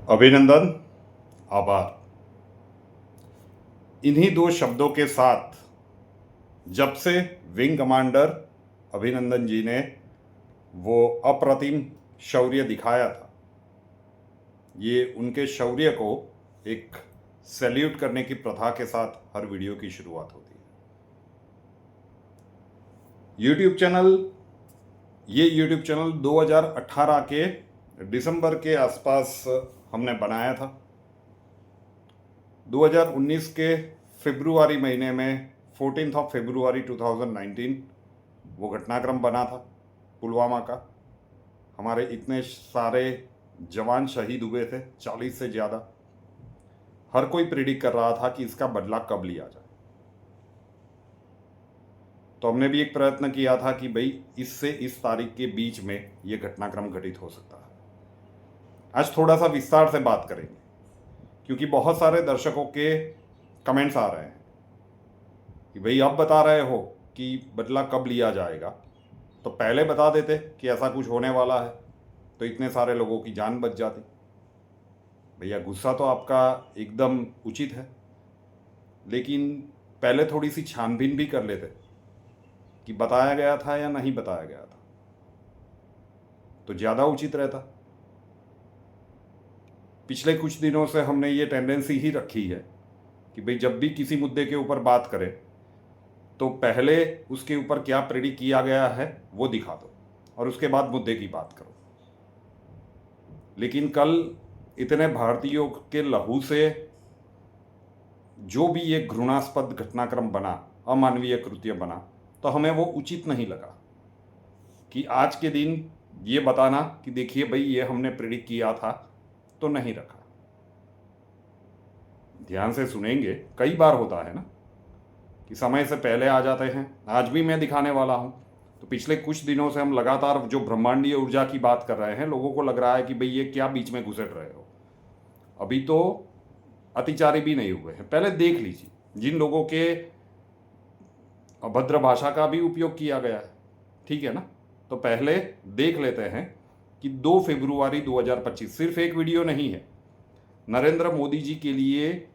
अभिनंदन, आभार। इन्हीं दो शब्दों के साथ जब से विंग कमांडर अभिनंदन जी ने वो अप्रतिम शौर्य दिखाया था, ये उनके शौर्य को एक सैल्यूट करने की प्रथा के साथ हर वीडियो की शुरुआत होती है। ये यूट्यूब चैनल 2018 के दिसंबर के आसपास हमने बनाया था। 2019 के फरवरी महीने में 14 फरवरी 2019 वो घटनाक्रम बना था पुलवामा का। हमारे इतने सारे जवान शहीद हुए थे, 40 से ज़्यादा। हर कोई प्रिडिक्ट कर रहा था कि इसका बदला कब लिया जाए। तो हमने भी एक प्रयत्न किया था कि भाई इससे इस तारीख के बीच में ये घटनाक्रम घटित हो सकता है। आज थोड़ा सा विस्तार से बात करेंगे, क्योंकि बहुत सारे दर्शकों के कमेंट्स आ रहे हैं कि भाई अब बता रहे हो कि बदला कब लिया जाएगा, तो पहले बता देते कि ऐसा कुछ होने वाला है तो इतने सारे लोगों की जान बच जाती। भैया, गुस्सा तो आपका एकदम उचित है, लेकिन पहले थोड़ी सी छानबीन भी कर लेते कि बताया गया था या नहीं बताया गया था, तो ज़्यादा उचित रहता। पिछले कुछ दिनों से हमने ये टेंडेंसी ही रखी है कि भाई जब भी किसी मुद्दे के ऊपर बात करें तो पहले उसके ऊपर क्या प्रेडिक्ट किया गया है वो दिखा दो और उसके बाद मुद्दे की बात करो। लेकिन कल इतने भारतीयों के लहू से जो भी ये घृणास्पद घटनाक्रम बना, अमानवीय कृत्य बना, तो हमें वो उचित नहीं लगा कि आज के दिन ये बताना कि देखिए भाई ये हमने प्रेडिक्ट किया था, तो नहीं रखा। ध्यान से सुनेंगे, कई बार होता है ना कि समय से पहले आ जाते हैं। आज भी मैं दिखाने वाला हूँ। तो पिछले कुछ दिनों से हम लगातार जो ब्रह्मांडीय ऊर्जा की बात कर रहे हैं, लोगों को लग रहा है कि भाई ये क्या बीच में घुसट रहे हो। अभी तो अतिचारी भी नहीं हुए हैं। पहले देख लीजिए जिन लोगों के अभद्र भाषा का भी उपयोग किया गया है, ठीक है ना। तो पहले देख लेते हैं कि 2 फरवरी 2025 सिर्फ एक वीडियो नहीं है। नरेंद्र मोदी जी के लिए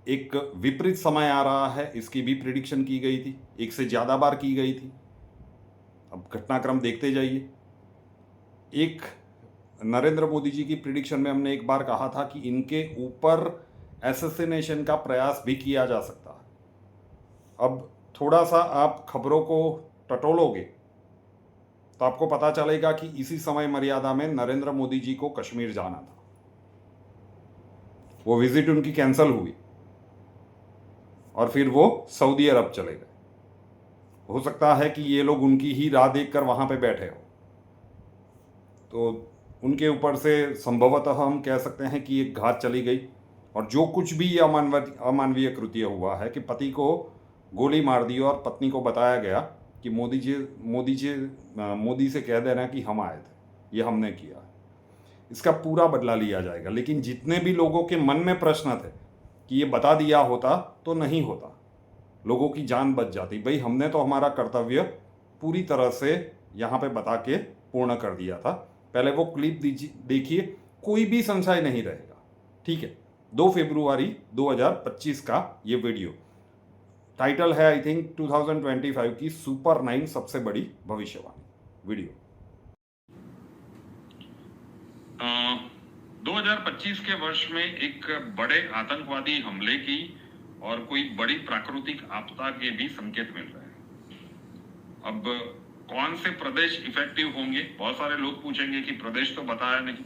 एक विपरीत समय आ रहा है, इसकी भी प्रिडिक्शन की गई थी, एक से ज़्यादा बार की गई थी। अब घटनाक्रम देखते जाइए। एक नरेंद्र मोदी जी की प्रिडिक्शन में हमने एक बार कहा था कि इनके ऊपर एसेसिनेशन का प्रयास भी किया जा सकता है। अब थोड़ा सा आप खबरों को टटोलोगे तो आपको पता चलेगा कि इसी समय मर्यादा में नरेंद्र मोदी जी को कश्मीर जाना था। वो विजिट उनकी कैंसिल हुई और फिर वो सऊदी अरब चले गए। हो सकता है कि ये लोग उनकी ही राह देखकर वहाँ पे बैठे हो, तो उनके ऊपर से संभवतः हम कह सकते हैं कि एक घात चली गई। और जो कुछ भी ये अमानवीय कृत्य हुआ है कि पति को गोली मार दी और पत्नी को बताया गया कि मोदी से कह देना कि हम आए थे, ये हमने किया, इसका पूरा बदला लिया जाएगा। लेकिन जितने भी लोगों के मन में प्रश्न थे कि ये बता दिया होता तो नहीं होता, लोगों की जान बच जाती। भाई हमने तो हमारा कर्तव्य पूरी तरह से यहाँ पे बता के पूर्ण कर दिया था। पहले वो क्लिप देखिए, कोई भी संशय नहीं रहेगा, ठीक है। 2 फरवरी 2025 का ये वीडियो, टाइटल है आई थिंक 2025 की सुपर 9 सबसे बड़ी भविष्यवाणी वीडियो। 2025 के वर्ष में एक बड़े आतंकवादी हमले की और कोई बड़ी प्राकृतिक आपदा के भी संकेत मिल रहे हैं। अब कौन से प्रदेश इफेक्टिव होंगे, बहुत सारे लोग पूछेंगे कि प्रदेश तो बताया नहीं।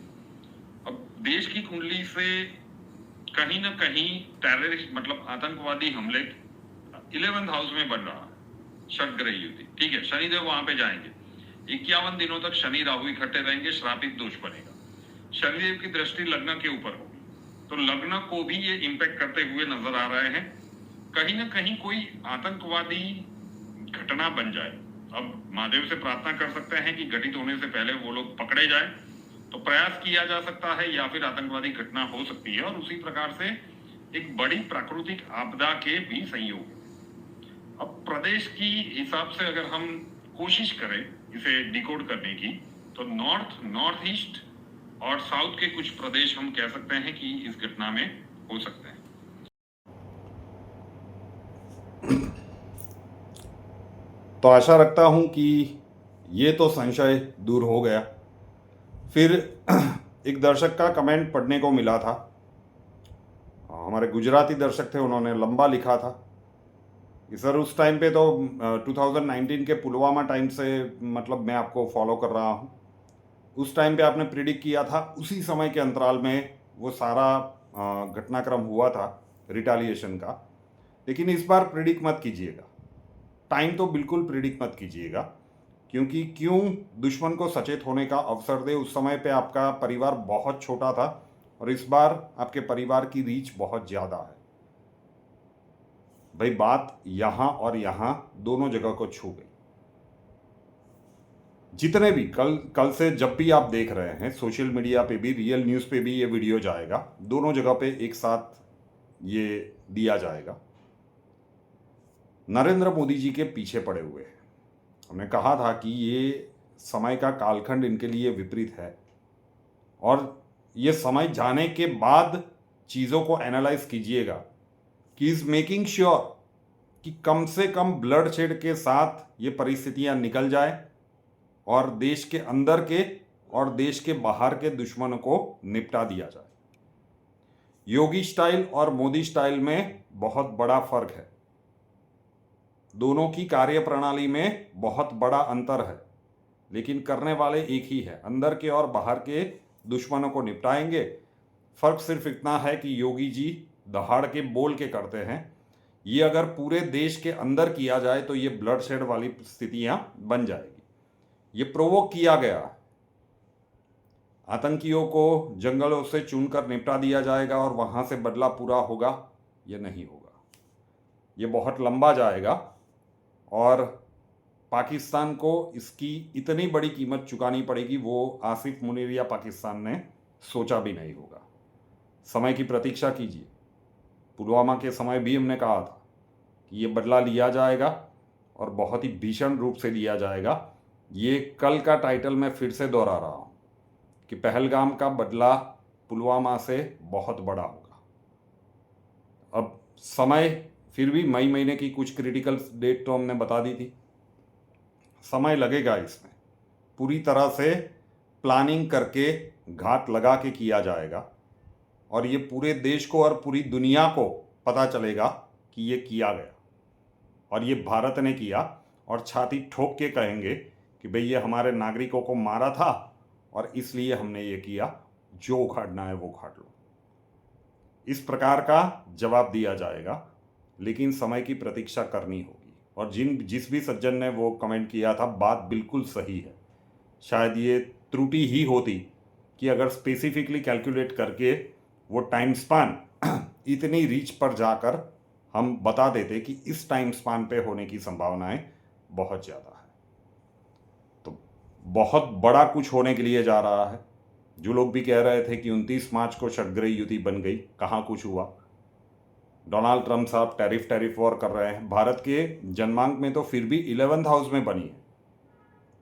अब देश की कुंडली से कहीं ना कहीं टेररिस्ट मतलब आतंकवादी हमले 11th हाउस में बन रहा है, षटग्रह युति, ठीक है। शनिदेव वहां पे जाएंगे, 51 दिनों तक शनि राहु इकट्ठे रहेंगे, श्रापित दोष बनेगा। शनिदेव की दृष्टि लग्न के ऊपर होगी, तो लग्न को भी ये इंपैक्ट करते हुए नजर आ रहे हैं। कहीं ना कहीं कोई आतंकवादी घटना बन जाए। अब महादेव से प्रार्थना कर सकते हैं कि घटित होने से पहले वो लोग पकड़े जाए, तो प्रयास किया जा सकता है, या फिर आतंकवादी घटना हो सकती है। और उसी प्रकार से एक बड़ी प्राकृतिक आपदा के भी संयोग। अब प्रदेश की हिसाब से अगर हम कोशिश करें इसे डिकोड करने की, तो नॉर्थ ईस्ट और साउथ के कुछ प्रदेश हम कह सकते हैं कि इस घटना में हो सकते हैं। तो आशा रखता हूं कि ये तो संशय दूर हो गया। फिर एक दर्शक का कमेंट पढ़ने को मिला था, हमारे गुजराती दर्शक थे, उन्होंने लंबा लिखा था कि सर उस टाइम पे तो 2019 के पुलवामा टाइम से मतलब मैं आपको फॉलो कर रहा हूँ, उस टाइम पे आपने प्रिडिक्ट किया था, उसी समय के अंतराल में वो सारा घटनाक्रम हुआ था रिटालिएशन का, लेकिन इस बार प्रिडिक्ट मत कीजिएगा, टाइम तो बिल्कुल प्रिडिक्ट मत कीजिएगा, क्योंकि क्यों दुश्मन को सचेत होने का अवसर दे। उस समय पे आपका परिवार बहुत छोटा था और इस बार आपके परिवार की रीच बहुत ज़्यादा है। भाई बात यहाँ और यहाँ दोनों जगह को छू गई। जितने भी कल से जब भी आप देख रहे हैं सोशल मीडिया पे भी, रियल न्यूज़ पे भी ये वीडियो जाएगा, दोनों जगह पे एक साथ ये दिया जाएगा। नरेंद्र मोदी जी के पीछे पड़े हुए हैं। हमने कहा था कि ये समय का कालखंड इनके लिए विपरीत है और ये समय जाने के बाद चीज़ों को एनालाइज कीजिएगा कि इज मेकिंग श्योर कि कम से कम ब्लड शेड के साथ ये परिस्थितियां निकल जाए और देश के अंदर के और देश के बाहर के दुश्मनों को निपटा दिया जाए। योगी स्टाइल और मोदी स्टाइल में बहुत बड़ा फर्क है, दोनों की कार्यप्रणाली में बहुत बड़ा अंतर है, लेकिन करने वाले एक ही है, अंदर के और बाहर के दुश्मनों को निपटाएंगे। फर्क सिर्फ इतना है कि योगी जी दहाड़ के बोल के करते हैं, ये अगर पूरे देश के अंदर किया जाए तो ये ब्लड शेड वाली स्थितियां बन जाएगी। ये प्रोवोक किया गया, आतंकियों को जंगलों से चुनकर निपटा दिया जाएगा और वहां से बदला पूरा होगा, ये नहीं होगा, ये बहुत लंबा जाएगा और पाकिस्तान को इसकी इतनी बड़ी कीमत चुकानी पड़ेगी, वो आसिफ मुनीर या पाकिस्तान ने सोचा भी नहीं होगा। समय की प्रतीक्षा कीजिए। पुलवामा के समय भी हमने कहा था कि ये बदला लिया जाएगा और बहुत ही भीषण रूप से लिया जाएगा। ये कल का टाइटल मैं फिर से दोहरा रहा हूँ कि पहलगाम का बदला पुलवामा से बहुत बड़ा होगा। अब समय फिर भी मई महीने की कुछ क्रिटिकल डेट तो हमने बता दी थी, समय लगेगा, इसमें पूरी तरह से प्लानिंग करके घात लगा के किया जाएगा और ये पूरे देश को और पूरी दुनिया को पता चलेगा कि ये किया गया और ये भारत ने किया, और छाती ठोक के कहेंगे कि भाई ये हमारे नागरिकों को मारा था और इसलिए हमने ये किया, जो उखाड़ना है वो उखाड़ लो। इस प्रकार का जवाब दिया जाएगा, लेकिन समय की प्रतीक्षा करनी होगी। और जिस भी सज्जन ने वो कमेंट किया था, बात बिल्कुल सही है। शायद ये त्रुटि ही होती कि अगर स्पेसिफिकली कैलकुलेट करके वो टाइम स्पान इतनी रीच पर जाकर हम बता देते कि इस टाइम स्पान पे होने की संभावनाएं बहुत ज़्यादा है। तो बहुत बड़ा कुछ होने के लिए जा रहा है। जो लोग भी कह रहे थे कि 29 मार्च को षड्ग्रही युति बन गई, कहाँ कुछ हुआ। डोनाल्ड ट्रंप साहब टैरिफ वॉर कर रहे हैं। भारत के जनमांग में तो फिर भी 11th हाउस में बनी है,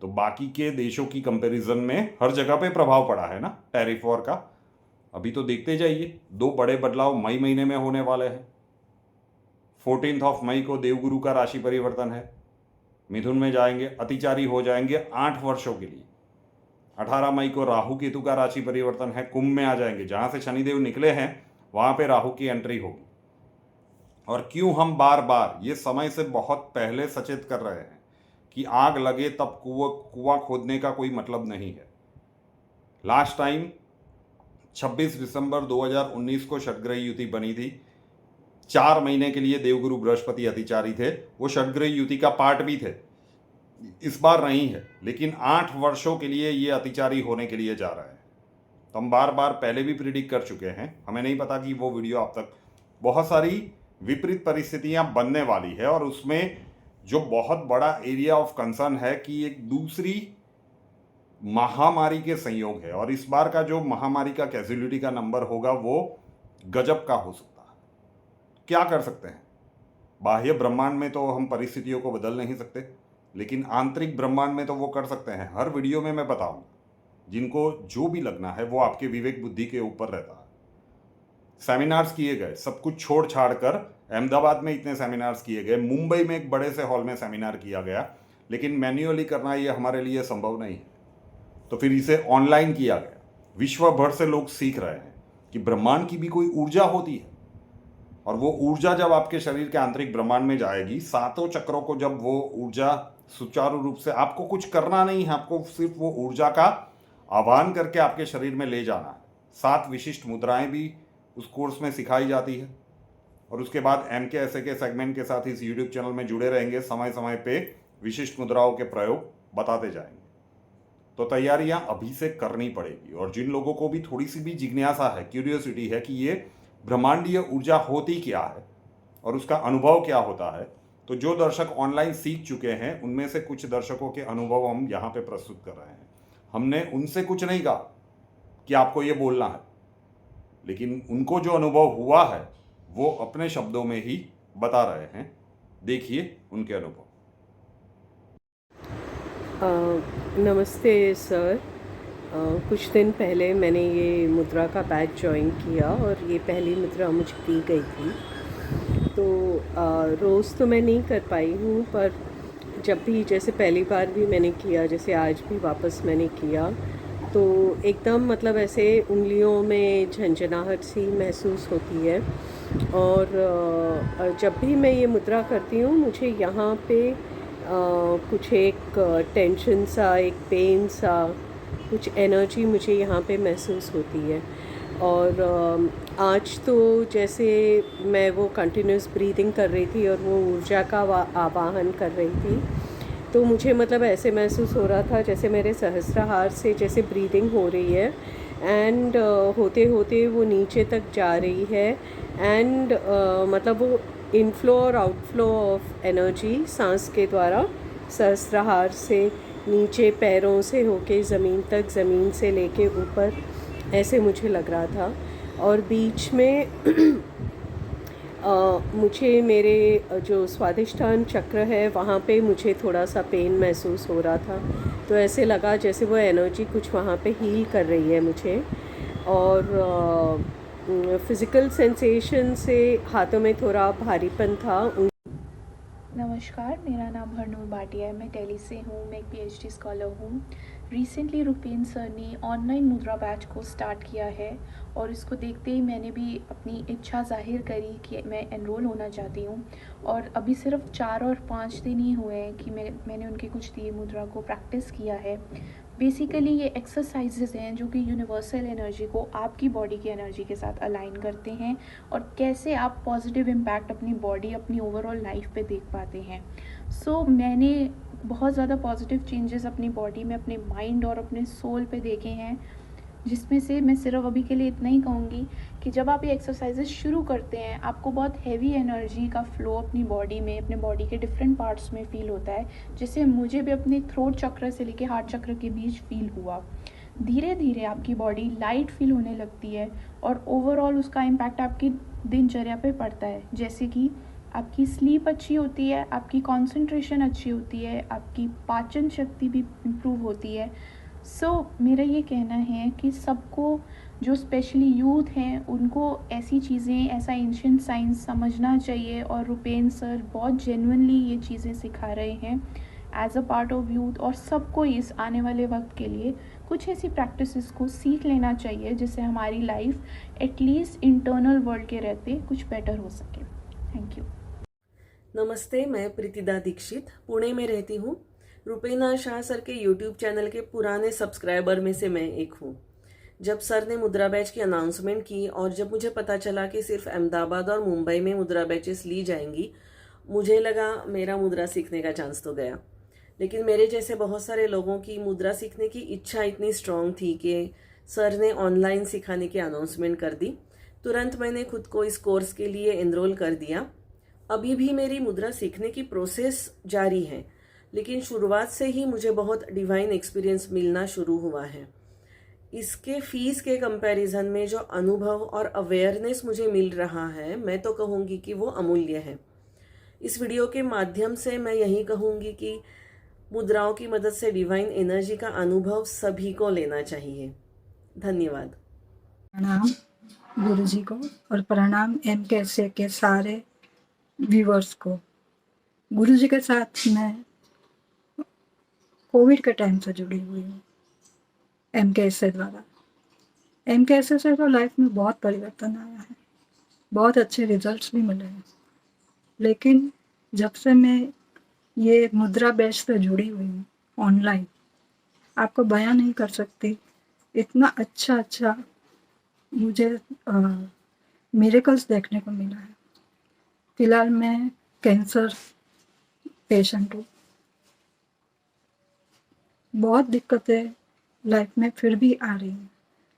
तो बाकी के देशों की कंपैरिजन में हर जगह पे प्रभाव पड़ा है ना टैरिफ वॉर का। अभी तो देखते जाइए, 2 बड़े बदलाव मई महीने में होने वाले हैं। 14 मई को देवगुरु का राशि परिवर्तन है, मिथुन में जाएंगे, अतिचारी हो जाएंगे 8 वर्षों के लिए। 18 मई को राहु केतु का राशि परिवर्तन है, कुंभ में आ जाएंगे, जहां से शनिदेव निकले हैं वहां पे राहु की एंट्री होगी। और क्यों हम बार बार ये समय से बहुत पहले सचेत कर रहे हैं कि आग लगे तब कुआं खोदने का कोई मतलब नहीं है। लास्ट टाइम 26 दिसंबर 2019 को षड्ग्रही युति बनी थी। 4 महीने के लिए देवगुरु बृहस्पति अतिचारी थे, वो षड्ग्रही युति का पार्ट भी थे। इस बार नहीं है, लेकिन 8 वर्षों के लिए ये अतिचारी होने के लिए जा रहा है। तो हम बार बार पहले भी प्रिडिक्ट कर चुके हैं। हमें नहीं पता कि वो वीडियो आप तक, बहुत सारी विपरीत परिस्थितियां बनने वाली है और उसमें जो बहुत बड़ा एरिया ऑफ कंसर्न है कि एक दूसरी महामारी के संयोग है, और इस बार का जो महामारी का कैजुअलिटी का नंबर होगा वो गजब का हो सकता है। क्या कर सकते हैं? बाह्य ब्रह्मांड में तो हम परिस्थितियों को बदल नहीं सकते, लेकिन आंतरिक ब्रह्मांड में तो वो कर सकते हैं। हर वीडियो में मैं बताऊंगा जिनको जो भी लगना है वो आपके विवेक बुद्धि के ऊपर रहता है। सेमिनार्स किए गए, सब कुछ छोड़ छाड़ कर अहमदाबाद में इतने सेमिनार्स किए गए, मुंबई में एक बड़े से हॉल में सेमिनार किया गया, लेकिन मैन्युअली करना ये हमारे लिए संभव नहीं है, तो फिर इसे ऑनलाइन किया गया। विश्व भर से लोग सीख रहे हैं कि ब्रह्मांड की भी कोई ऊर्जा होती है, और वो ऊर्जा जब आपके शरीर के आंतरिक ब्रह्मांड में जाएगी, सातों चक्रों को जब वो ऊर्जा सुचारू रूप से, आपको कुछ करना नहीं है, आपको सिर्फ वो ऊर्जा का आह्वान करके आपके शरीर में ले जाना है। 7 विशिष्ट मुद्राएं भी उस कोर्स में सिखाई जाती है, और उसके बाद MKSA के सेगमेंट के साथ इस यूट्यूब चैनल में जुड़े रहेंगे, समय समय पे विशिष्ट मुद्राओं के प्रयोग बताते जाएंगे। तो तैयारियां अभी से करनी पड़ेगी, और जिन लोगों को भी थोड़ी सी भी जिज्ञासा है, क्यूरियोसिटी है कि ये ब्रह्मांडीय ऊर्जा होती क्या है और उसका अनुभव क्या होता है, तो जो दर्शक ऑनलाइन सीख चुके हैं उनमें से कुछ दर्शकों के अनुभव हम यहाँ पे प्रस्तुत कर रहे हैं। हमने उनसे कुछ नहीं कहा कि आपको ये बोलना है, लेकिन उनको जो अनुभव हुआ है वो अपने शब्दों में ही बता रहे हैं। देखिए उनके अनुभव। नमस्ते सर। कुछ दिन पहले मैंने ये मुद्रा का बैच ज्वाइन किया और ये पहली मुद्रा मुझे दी गई थी। तो रोज़ तो मैं नहीं कर पाई हूँ, पर जब भी, जैसे पहली बार भी मैंने किया, जैसे आज भी वापस मैंने किया, तो एकदम मतलब ऐसे उंगलियों में झंझनाहट सी महसूस होती है। और जब भी मैं ये मुद्रा करती हूँ मुझे यहाँ पे कुछ एक टेंशन सा, एक पेन सा, कुछ एनर्जी मुझे यहाँ पे महसूस होती है। और आज तो जैसे मैं वो कंटिन्यूस ब्रीदिंग कर रही थी और वो ऊर्जा का आवाहन कर रही थी, तो मुझे मतलब ऐसे महसूस हो रहा था जैसे मेरे सहस्त्राहार से जैसे ब्रीदिंग हो रही है, एंड होते होते वो नीचे तक जा रही है, एंड मतलब वो इनफ्लो और आउटफ्लो ऑफ एनर्जी सांस के द्वारा सहस्त्राहार से नीचे पैरों से होके ज़मीन तक, ज़मीन से लेके ऊपर, ऐसे मुझे लग रहा था। और बीच में मुझे मेरे जो स्वादिष्ठान चक्र है वहाँ पे मुझे थोड़ा सा पेन महसूस हो रहा था, तो ऐसे लगा जैसे वो एनर्जी कुछ वहाँ पे हील कर रही है मुझे। और फिज़िकल सेंसेशन से हाथों में थोड़ा भारीपन था। नमस्कार, मेरा नाम हरनूर भाटिया है। मैं दिल्ली से हूँ। मैं एक PhD स्कॉलर हूँ। रिसेंटली रुपेंद्र सर ने ऑनलाइन मुद्रा बैच को स्टार्ट किया है, और इसको देखते ही मैंने भी अपनी इच्छा जाहिर करी कि मैं एनरोल होना चाहती हूँ। और अभी सिर्फ 4 और 5 दिन ही हुए हैं कि मैंने उनके कुछ दिए मुद्रा को प्रैक्टिस किया है। बेसिकली ये एक्सरसाइजेज हैं जो कि यूनिवर्सल एनर्जी को आपकी बॉडी की एनर्जी के साथ अलाइन करते हैं, और कैसे आप पॉजिटिव इम्पैक्ट अपनी बॉडी, अपनी ओवरऑल लाइफ पे देख पाते हैं। सो मैंने बहुत ज़्यादा पॉजिटिव चेंजेस अपनी बॉडी में, अपने माइंड और अपने सोल पे देखे हैं, जिसमें से मैं सिर्फ अभी के लिए इतना ही कहूँगी कि जब आप ये एक्सरसाइजेस शुरू करते हैं आपको बहुत हैवी एनर्जी का फ्लो अपनी बॉडी में, अपने बॉडी के डिफरेंट पार्ट्स में फ़ील होता है, जिससे मुझे भी अपने थ्रोट चक्र से लेके हार्ट चक्र के बीच फील हुआ। धीरे धीरे आपकी बॉडी लाइट फील होने लगती है, और ओवरऑल उसका इम्पैक्ट आपकी दिनचर्या पे पड़ता है, जैसे कि आपकी स्लीप अच्छी होती है, आपकी कंसंट्रेशन अच्छी होती है, आपकी पाचन शक्ति भी इम्प्रूव होती है। मेरा ये कहना है कि सबको, जो स्पेशली यूथ हैं, उनको ऐसी चीज़ें, ऐसा एंशिएंट साइंस समझना चाहिए, और रुपेंद्र सर बहुत जेन्युइनली ये चीज़ें सिखा रहे हैं as a part of youth. और सबको इस आने वाले वक्त के लिए कुछ ऐसी प्रैक्टिसेस को सीख लेना चाहिए जिससे हमारी लाइफ एटलीस्ट इंटरनल वर्ल्ड के रहते कुछ बेटर हो सके। Thank you. नमस्ते, मैं प्रीतिदा दीक्षित पुणे में रहती हूँ। रुपेंद्र शाह सर के यूट्यूब चैनल के पुराने सब्सक्राइबर में से मैं एक हूँ। जब सर ने मुद्रा बैच की अनाउंसमेंट की और जब मुझे पता चला कि सिर्फ अहमदाबाद और मुंबई में मुद्रा बैचेस ली जाएंगी, मुझे लगा मेरा मुद्रा सीखने का चांस तो गया। लेकिन मेरे जैसे बहुत सारे लोगों की मुद्रा सीखने की इच्छा इतनी स्ट्रांग थी कि सर ने ऑनलाइन सिखाने की अनाउंसमेंट कर दी। तुरंत मैंने खुद को इस कोर्स के लिए एनरोल कर दिया। अभी भी मेरी मुद्रा सीखने की प्रोसेस जारी है, लेकिन शुरुआत से ही मुझे बहुत डिवाइन एक्सपीरियंस मिलना शुरू हुआ है। इसके फीस के कंपैरिजन में जो अनुभव और अवेयरनेस मुझे मिल रहा है, मैं तो कहूँगी कि वो अमूल्य है। इस वीडियो के माध्यम से मैं यही कहूँगी कि मुद्राओं की मदद से डिवाइन एनर्जी का अनुभव सभी को लेना चाहिए। धन्यवाद। प्रणाम गुरु जी को और प्रणाम MKSA के सारे व्यूवर्स को। गुरु जी के साथ मैं कोविड के टाइम से जुड़ी हुई हूँ MKSA द्वारा। MKSA से तो लाइफ में बहुत परिवर्तन आया है, बहुत अच्छे रिजल्ट्स भी मिले हैं। लेकिन जब से मैं ये मुद्रा बैच से जुड़ी हुई हूँ ऑनलाइन, आपको बयान नहीं कर सकती इतना अच्छा मुझे मिरेकल्स देखने को मिला है। फिलहाल मैं कैंसर पेशेंट हूँ। बहुत दिक्कतें लाइफ में फिर भी आ रही हैं,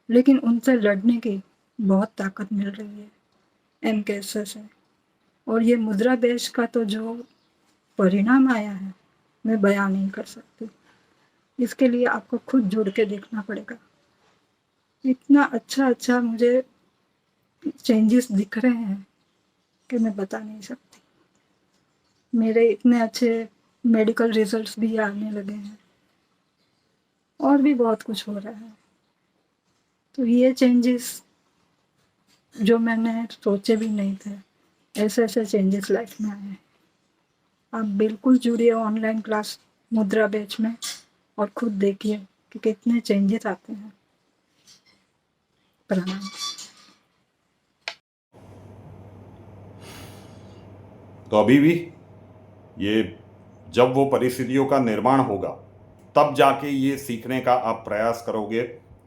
लेकिन उनसे लड़ने की बहुत ताकत मिल रही है MKSA से। और ये मुद्रा बैच का तो जो परिणाम आया है मैं बयान नहीं कर सकती। इसके लिए आपको खुद जुड़ के देखना पड़ेगा। इतना अच्छा मुझे चेंजेस दिख रहे हैं कि मैं बता नहीं सकती। मेरे इतने अच्छे मेडिकल रिजल्ट्स भी आने लगे हैं और भी बहुत कुछ हो रहा है। तो ये चेंजेस जो मैंने सोचे भी नहीं थे, ऐसे चेंजेस लाइफ में आए हैं। आप बिल्कुल जुड़िए ऑनलाइन क्लास मुद्रा बैच में और खुद देखिए कि कितने चेंजेस आते हैं। प्रणाम। तो अभी भी ये जब वो परिस्थितियों का निर्माण होगा तब जाके ये सीखने का आप प्रयास करोगे।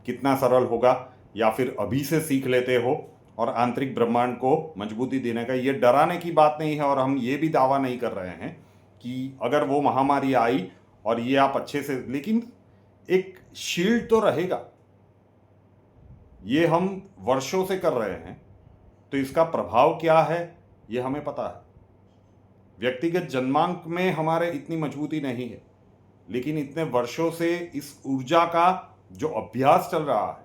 कितना सरल होगा, या फिर अभी से सीख लेते हो और आंतरिक ब्रह्मांड को मजबूती देने का। ये डराने की बात नहीं है और हम ये भी दावा नहीं कर रहे हैं कि अगर वो महामारी आई और ये आप अच्छे से, लेकिन एक शील्ड तो रहेगा। ये हम वर्षों से कर रहे हैं तो इसका प्रभाव क्या है ये हमें पता है। व्यक्तिगत जन्मांक में हमारे इतनी मजबूती नहीं है, लेकिन इतने वर्षों से इस ऊर्जा का जो अभ्यास चल रहा है,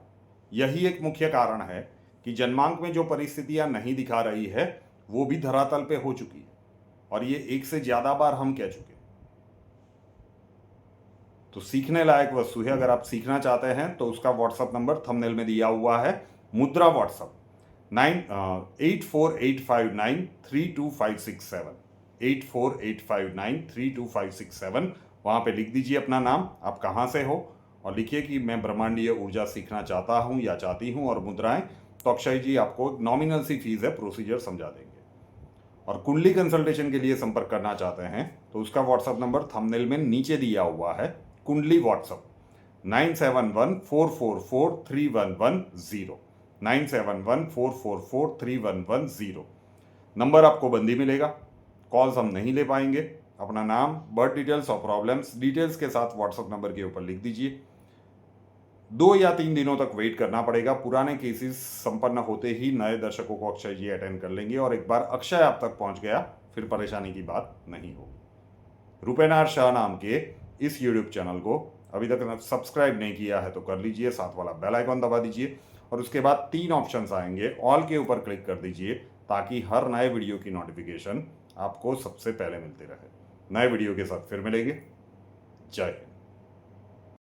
यही एक मुख्य कारण है कि जन्मांक में जो परिस्थितियां नहीं दिखा रही है वो भी धरातल पे हो चुकी है और ये एक से ज्यादा बार हम कह चुके हैं। तो सीखने लायक वस्तु है। अगर आप सीखना चाहते हैं तो उसका व्हाट्सएप नंबर थंबनेल में दिया हुआ है। मुद्रा व्हाट्सएप 84859325567 84859325567। वहाँ पे लिख दीजिए अपना नाम, आप कहाँ से हो, और लिखिए कि मैं ब्रह्मांडीय ऊर्जा सीखना चाहता हूँ या चाहती हूँ और मुद्राएं। तो अक्षय जी आपको नॉमिनल सी फीस है, प्रोसीजर समझा देंगे। और कुंडली कंसल्टेशन के लिए संपर्क करना चाहते हैं तो उसका व्हाट्सएप नंबर थंबनेल में नीचे दिया हुआ है। कुंडली व्हाट्सएप 9714443110 9714443110। नंबर आपको बंदी मिलेगा, कॉल्स हम नहीं ले पाएंगे। अपना नाम, बर्थ डिटेल्स और प्रॉब्लम्स डिटेल्स के साथ व्हाट्सएप नंबर के ऊपर लिख दीजिए। 2 या 3 दिनों तक वेट करना पड़ेगा। पुराने केसेस संपन्न होते ही नए दर्शकों को अक्षय जी अटेंड कर लेंगे और एक बार अक्षय आप तक पहुंच गया फिर परेशानी की बात नहीं होगी। रुपेनार शाह नाम के इस यूट्यूब चैनल को अभी तक सब्सक्राइब नहीं किया है तो कर लीजिए, साथ वाला बेल आइकॉन दबा दीजिए और उसके बाद 3 ऑप्शंस आएंगे, ऑल के ऊपर क्लिक कर दीजिए ताकि हर नए वीडियो की नोटिफिकेशन आपको सबसे पहले मिलती रहे। नए वीडियो के साथ फिर मिलेंगे। जय हिंद।